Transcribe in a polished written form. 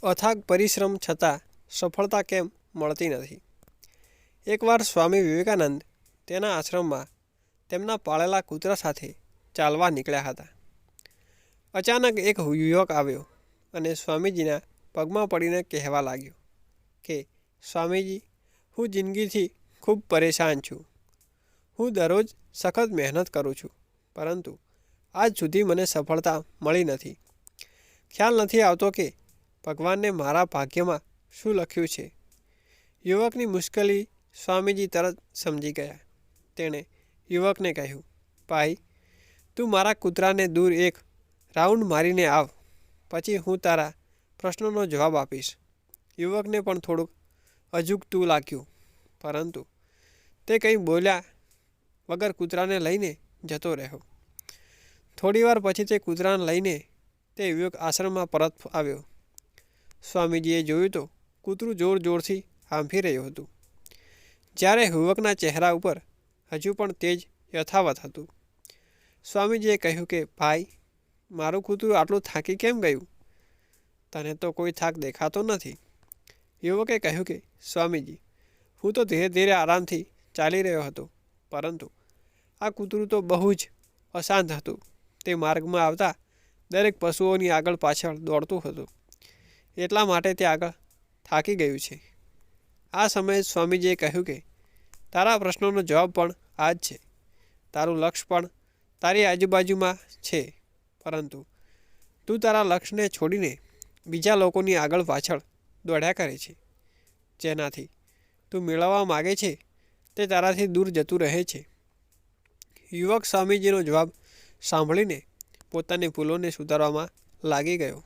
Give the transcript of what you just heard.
અથાગ પરિશ્રમ છતાં સફળતા કેમ મળતી નથી? એકવાર સ્વામી વિવેકાનંદ તેના આશ્રમમાં તેમના પાળેલા કૂતરા સાથે ચાલવા નીકળ્યા હતા. અચાનક એક યુવક આવ્યો અને સ્વામીજીના પગમાં પડીને કહેવા લાગ્યો કે સ્વામીજી, હું જિંદગીથી ખૂબ પરેશાન છું. હું દરરોજ સખત મહેનત કરું છું, પરંતુ આજ સુધી મને સફળતા મળી નથી. ખ્યાલ નથી આવતો કે ભગવાનને મારા ભાગ્યમાં શું લખ્યું છે. યુવકની મુશ્કેલી સ્વામીજી તરત સમજી ગયા. તેણે યુવકને કહ્યું, ભાઈ, તું મારા કૂતરાને દૂર એક રાઉન્ડ મારીને આવ, પછી હું તારા પ્રશ્નોનો જવાબ આપીશ. યુવકને પણ થોડુંક અજુગતું લાગ્યું, પરંતુ તે કંઈ બોલ્યા વગર કૂતરાને લઈને જતો રહ્યો. થોડીવાર પછી તે કૂતરાને લઈને તે યુવક આશ્રમમાં પરત આવ્યો. સ્વામીજીએ જોયું તો કૂતરું જોર જોરથી હાંફી રહ્યું હતું, જ્યારે યુવકના ચહેરા ઉપર હજુ પણ તેજ યથાવત હતું. સ્વામીજીએ કહ્યું કે ભાઈ, મારું કૂતરું આટલું થાકી કેમ ગયું? તને તો કોઈ થાક દેખાતો નથી. યુવકે કહ્યું કે સ્વામીજી, હું તો ધીરે ધીરે આરામથી ચાલી રહ્યો હતો, પરંતુ આ કૂતરું તો બહુ જ અશાંત હતું. તે માર્ગમાં આવતા દરેક પશુઓની આગળ પાછળ દોડતું હતું, એટલા માટે તે આગળ થાકી ગયું છે. આ સમયે સ્વામીજીએ કહ્યું કે તારા પ્રશ્નોનો જવાબ પણ આ જ છે. તારું લક્ષ્ય પણ તારી આજુબાજુમાં છે, પરંતુ તું તારા લક્ષ્યને છોડીને બીજા લોકોની આગળ પાછળ દોડ્યા કરે છે. જેનાથી તું મેળવવા માગે છે તે તારાથી દૂર જતું રહે છે. યુવક સ્વામીજીનો જવાબ સાંભળીને પોતાની ભૂલોને સુધારવામાં લાગી ગયો.